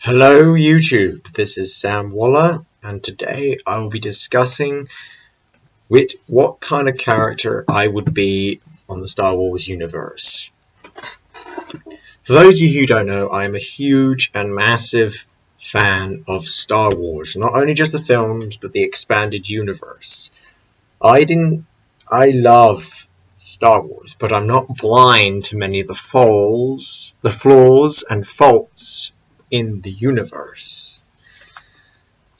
Hello YouTube, this is Sam Waller, and today I will be discussing what kind of character I would be on the Star Wars universe. For those of you who don't know, I am a huge and massive fan of Star Wars, not only just the films, but the expanded universe. I love Star Wars, but I'm not blind to many of the flaws and faults in the universe.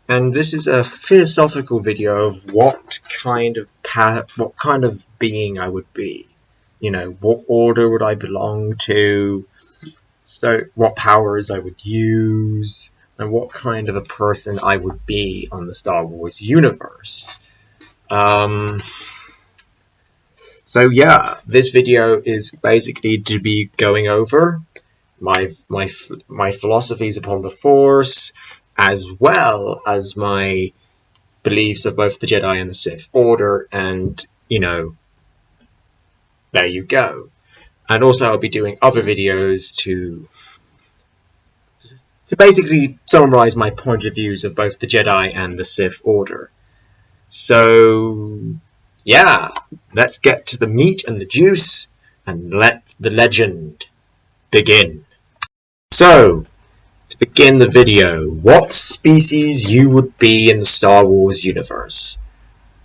And this is a philosophical video of what kind of being I would be. You know, what order would I belong to? So what powers I would use, and what kind of a person I would be on the Star Wars universe. So yeah, this video is basically to be going over my philosophies upon the Force, as well as my beliefs of both the Jedi and the Sith Order, and there you go. And also I'll be doing other videos to basically summarize my point of views of both the Jedi and the Sith Order. So yeah, let's get to the meat and the juice and let the legend begin. So, to begin the video, what species you would be in the Star Wars universe?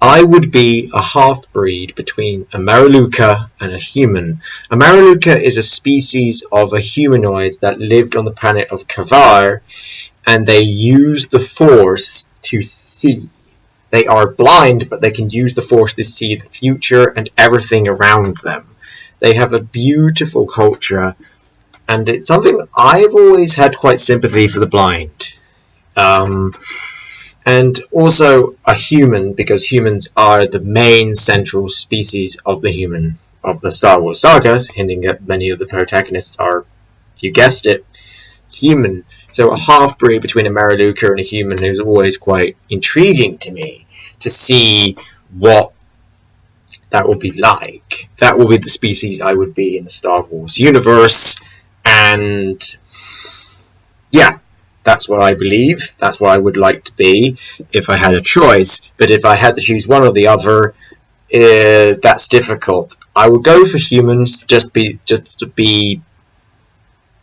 I would be a half-breed between a Maraluka and a human. A Maraluka is a species of a humanoid that lived on the planet of Kavar, and they use the Force to see. They are blind, but they can use the Force to see the future and everything around them. They have a beautiful culture, and it's something I've always had quite sympathy for the blind. And also a human, because humans are the main central species of the Star Wars sagas, hinting at many of the protagonists are, you guessed it, human. So a half-breed between a Maraluka and a human is always quite intriguing to me, to see what that would be like. That will be the species I would be in the Star Wars universe. And yeah, that's what I believe. That's what I would like to be if I had a choice. But if I had to choose one or the other, that's difficult. I would go for humans just to be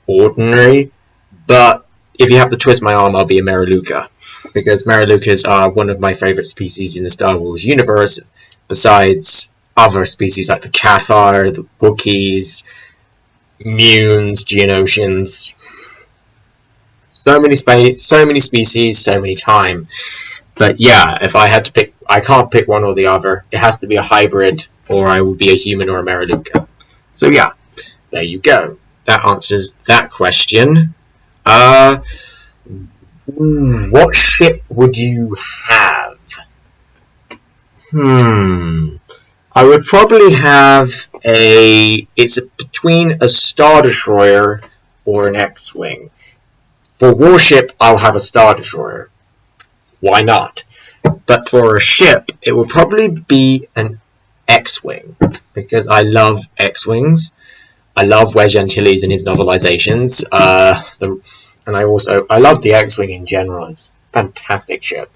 ordinary. But if you have to twist my arm, I'll be a Maraluka, because Maralukas are one of my favorite species in the Star Wars universe, besides other species like the Cathar, the Wookiees, Munes, Geonosians. So many species, so many time. But yeah, if I had to pick, I can't pick one or the other. It has to be a hybrid, or I will be a human or a Maraluka. So yeah, there you go. That answers that question. What ship would you have? I would probably have it's between a Star Destroyer or an X-Wing. For warship, I'll have a Star Destroyer. Why not? But for a ship, it will probably be an X-Wing, because I love X-Wings. I love Wedge Antilles and his novelizations. And I love the X-Wing in general. It's a fantastic ship.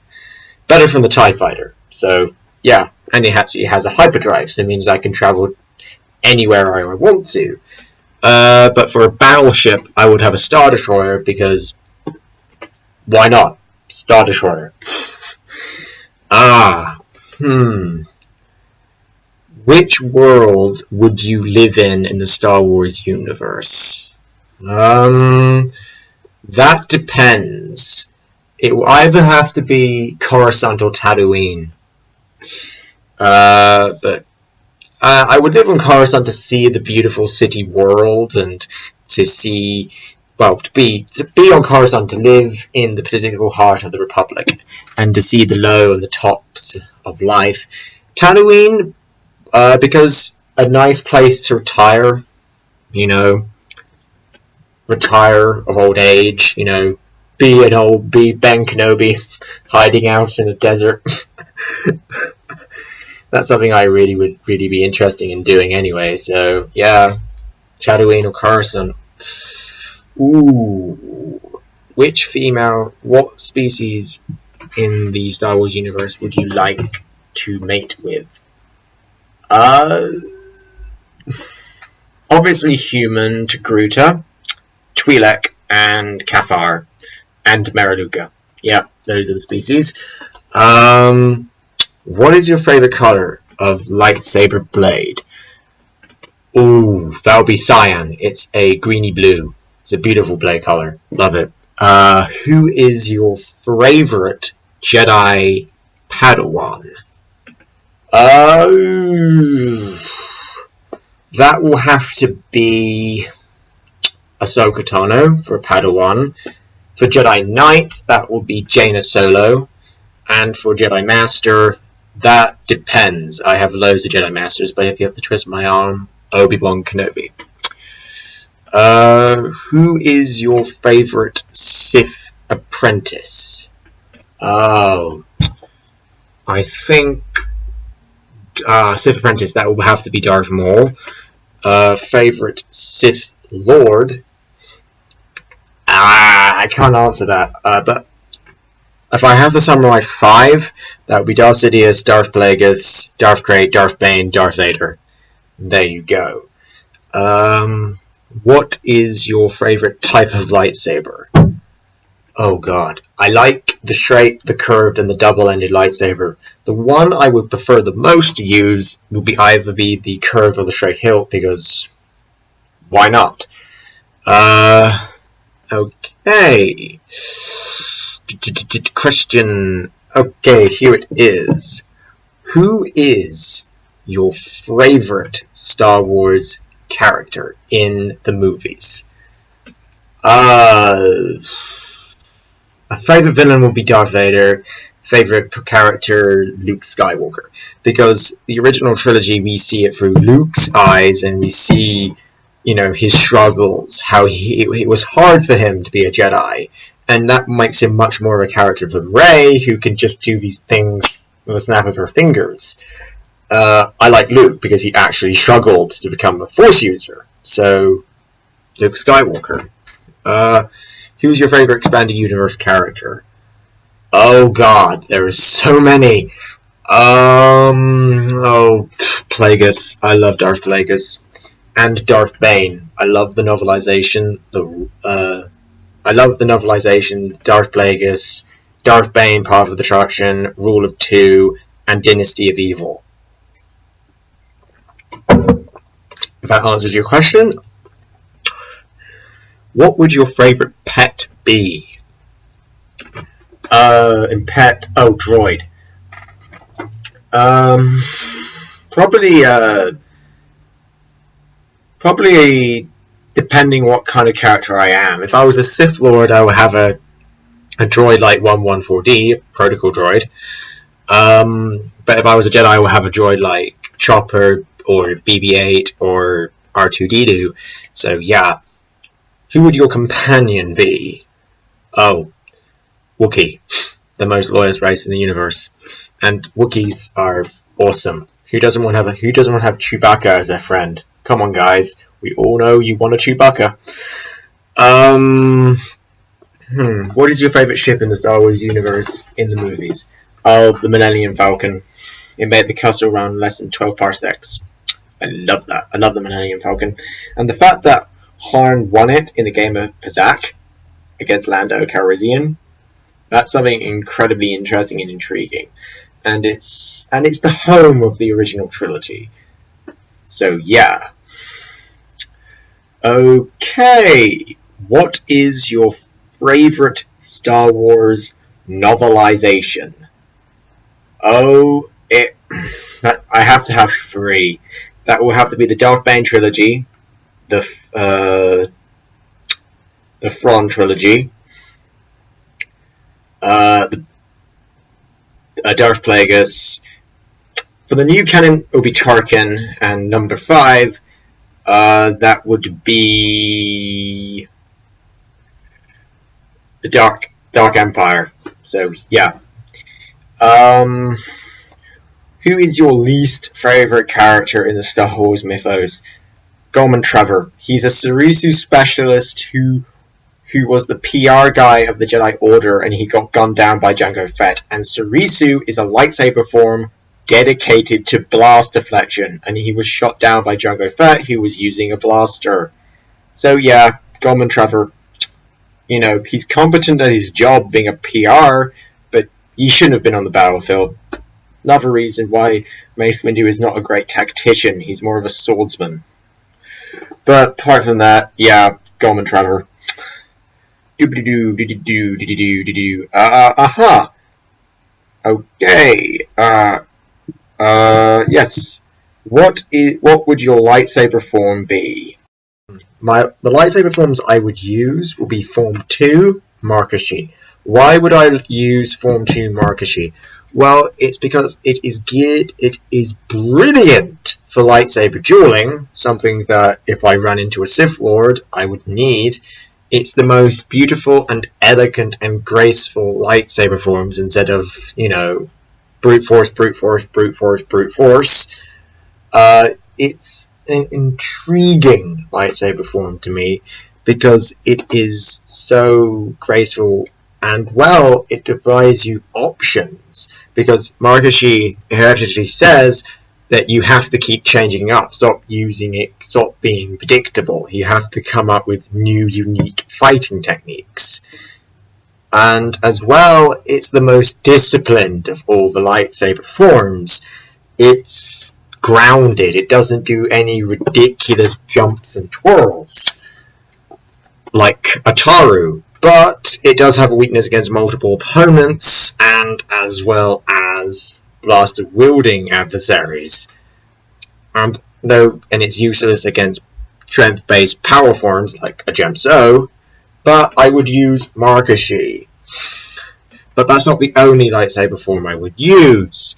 Better from the TIE Fighter. So yeah, and it has a hyperdrive, so it means I can travel anywhere I want to. But for a battleship, I would have a Star Destroyer, because why not? Star Destroyer. Which world would you live in the Star Wars universe? That depends. It will either have to be Coruscant or Tatooine. But I would live on Coruscant to see the beautiful city world, and to see, well, to be on Coruscant, to live in the political heart of the Republic, and to see the low and the tops of life. Tatooine, because a nice place to retire, retire of old age, be Ben Kenobi, hiding out in the desert. That's something I would be interested in doing anyway. So yeah, Tatooine or Coruscant. Ooh, what species in the Star Wars universe would you like to mate with? Obviously human Togruta, Twi'lek, and Cathar, and Maraluka. Yep, those are the species. What is your favorite color of lightsaber blade? Ooh, that would be cyan. It's a greeny blue. It's a beautiful blade color. Love it. Who is your favorite Jedi Padawan? That will have to be Ahsoka Tano for Padawan. For Jedi Knight, that will be Jaina Solo. And for Jedi Master, that depends. I have loads of Jedi Masters, but if you have to twist my arm, Obi-Wan Kenobi. Who is your favorite Sith apprentice? Oh, I think Sith apprentice, that will have to be Darth Maul. Favorite Sith Lord? I can't answer that. But if I have the Samurai 5, that would be Darth Sidious, Darth Plagueis, Darth Krayt, Darth Bane, Darth Vader. There you go. What is your favorite type of lightsaber? Oh god. I like the straight, the curved, and the double-ended lightsaber. The one I would prefer the most to use would be either the curved or the straight hilt, because why not? Okay. Question. Okay, here it is. Who is your favorite Star Wars character in the movies? A favorite villain would be Darth Vader. Favorite character, Luke Skywalker. Because the original trilogy, we see it through Luke's eyes, and we see, you know, his struggles, how it was hard for him to be a Jedi. And that makes him much more of a character than Rey, who can just do these things with a snap of her fingers. I like Luke because he actually struggled to become a Force user. So, Luke Skywalker. Who's your favorite Expanded Universe character? Oh god, there are so many. Plagueis. I love Darth Plagueis. And Darth Bane. I love the novelization. Darth Plagueis, Darth Bane, Path of Destruction, Rule of Two, and Dynasty of Evil. If that answers your question, what would your favorite pet be? Droid. Probably depending what kind of character I am. If I was a Sith Lord, I would have a droid like 114D, a protocol droid. But if I was a Jedi, I would have a droid like Chopper or BB-8 or R2-D2. So yeah. Who would your companion be? Oh, Wookiee, the most loyalist race in the universe. And Wookiees are awesome. Who doesn't want to have Chewbacca as their friend? Come on, guys. We all know you want a Chewbacca. What is your favorite ship in the Star Wars universe in the movies? Oh, the Millennium Falcon. It made the castle run less than 12 parsecs. I love that. I love the Millennium Falcon. And the fact that Han won it in the game of Pazaak against Lando Calrissian, that's something incredibly interesting and intriguing. And it's the home of the original trilogy. So yeah. Okay. What is your favorite Star Wars novelization? I have to have three. That will have to be the Darth Bane trilogy, the Thrawn trilogy, Darth Plagueis. For the new canon, it will be Tarkin, and number 5, that would be the Dark Empire. So yeah. Who is your least favorite character in the Star Wars mythos? Gorman Trevor. He's a Sarisu specialist who who was the PR guy of the Jedi Order, and he got gunned down by Jango Fett. And Surisu is a lightsaber form dedicated to blast deflection, and he was shot down by Jango Fett, who was using a blaster. So yeah, Gorman Trevor, you know, he's competent at his job being a PR, but he shouldn't have been on the battlefield. Another reason why Mace Windu is not a great tactician, he's more of a swordsman. But apart from that, yeah, Gorman Trevor. Aha! Okay, yes. What would your lightsaber form be? The lightsaber forms I would use will be Form 2, Markashi. Why would I use Form 2 Markashi? Well, it's because it is brilliant for lightsaber dueling, something that if I ran into a Sith Lord, I would need. It's the most beautiful and elegant and graceful lightsaber forms instead of, you know, brute force, brute force, brute force, brute force. It's an intriguing lightsaber form to me because it is so graceful and, well, it provides you options because Markashi hereditary says that you have to keep changing up, stop using it, stop being predictable. You have to come up with new, unique fighting techniques. And as well, it's the most disciplined of all the lightsaber forms. It's grounded. It doesn't do any ridiculous jumps and twirls like Ataru, but it does have a weakness against multiple opponents and as well as blaster wielding adversaries. And it's useless against strength-based power forms like a Gemso, but I would use Markashi. But that's not the only lightsaber form I would use.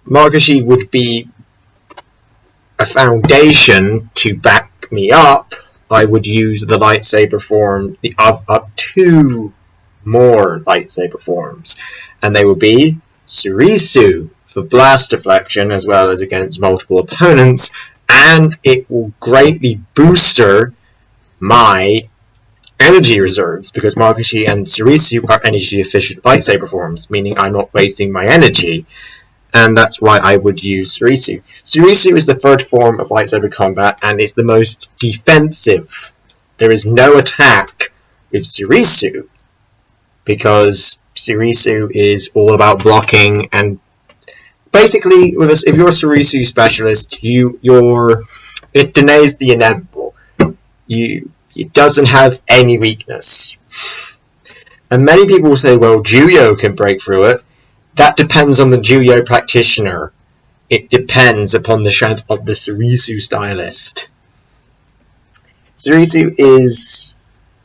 Markashi would be a foundation to back me up. I would use the lightsaber form, up 2 more lightsaber forms, and they would be Surisu for blast deflection as well as against multiple opponents, and it will greatly booster my energy reserves because Markashi and Surisu are energy efficient lightsaber forms, meaning I'm not wasting my energy. And that's why I would use Surisu. Surisu is the third form of lightsaber combat, and it's the most defensive. There is no attack with Surisu, because Surisu is all about blocking, and basically, if you're a Surisu specialist, it denies the inevitable. It doesn't have any weakness. And many people will say, well, Juyo can break through it. That depends on the Juyo practitioner. It depends upon the strength of the Surisu stylist. Surisu is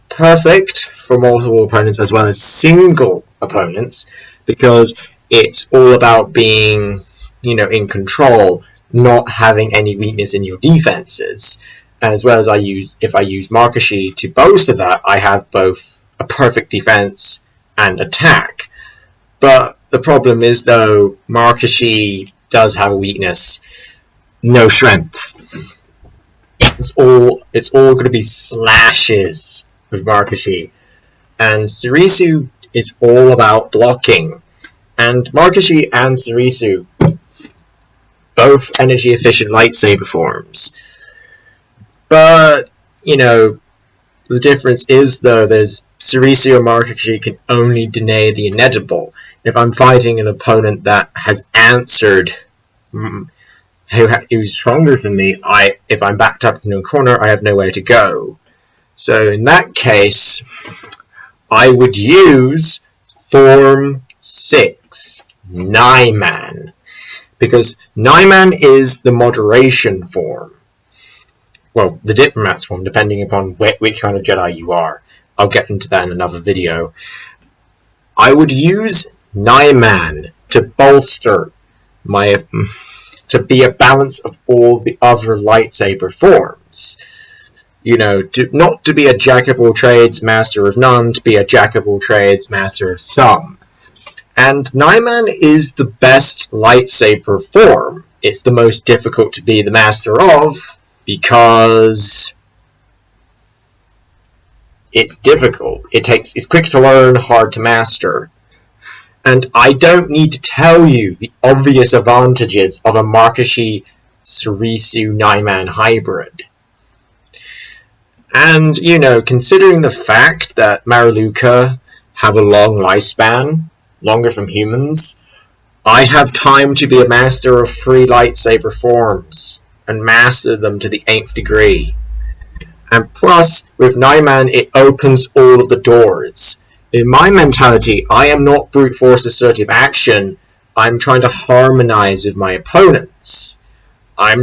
perfect for multiple opponents as well as single opponents because it's all about being, in control, not having any weakness in your defenses. As well as if I use Markashi to bolster that, I have both a perfect defense and attack. But the problem is, though, Markashi does have a weakness. No strength. It's all going to be slashes with Markashi. And Surisu is all about blocking. And Markashi and Surisu, both energy efficient lightsaber forms. But, the difference is, though, there's Surisu or Markashi can only deny the inedible. If I'm fighting an opponent that has answered, who's stronger than me, if I'm backed up into a corner, I have nowhere to go. So in that case, I would use Form 6, Nyman. Because Nyman is the moderation form. Well, the Diplomat's form, depending upon which kind of Jedi you are. I'll get into that in another video. I would use Nyman to bolster to be a balance of all the other lightsaber forms. Not to be a jack of all trades, master of none, to be a jack of all trades, master of some. And Nyman is the best lightsaber form. It's the most difficult to be the master of, because it's difficult. It's quick to learn, hard to master. And I don't need to tell you the obvious advantages of a Markashi Surisu Naiman hybrid. And, you know, considering the fact that Merileuca have a long lifespan, longer from humans, I have time to be a master of 3 lightsaber forms, and master them to the 8th degree. And plus, with Naiman, it opens all of the doors. In my mentality, I am not brute force assertive action. I'm trying to harmonize with my opponents. I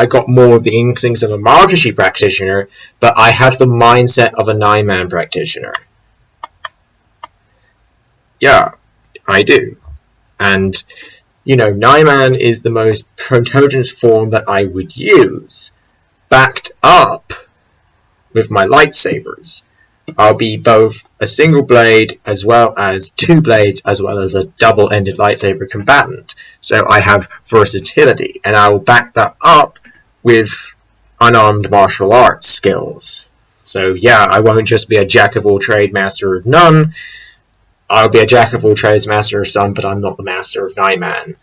got more of the instincts of a Markashi practitioner, but I have the mindset of a Naiman practitioner. Yeah, I do. And, you know, Naiman is the most prototype form that I would use, backed up with my lightsabers. I'll be both a single blade as well as 2 blades as well as a double-ended lightsaber combatant. So I have versatility, and I will back that up with unarmed martial arts skills. So yeah, I won't just be a jack of all trades, master of none. I'll be a jack of all trades, master of some, but I'm not the master of Naiman.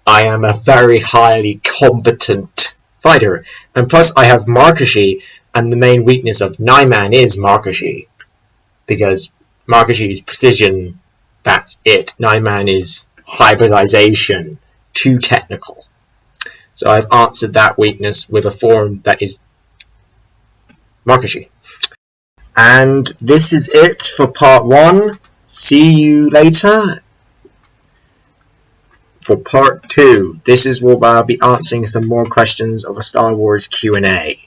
I am a very highly competent fighter, and plus I have Markashi, and the main weakness of Naiman is Markashi, because Markashi is precision, that's it. Naiman is hybridization, too technical. So I've answered that weakness with a form that is Markashi. And this is it for part 1. See you later for part 2. This is where I'll be answering some more questions of a Star Wars Q&A.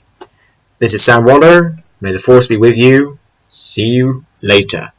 This is Sam Waller. May the Force be with you. See you later.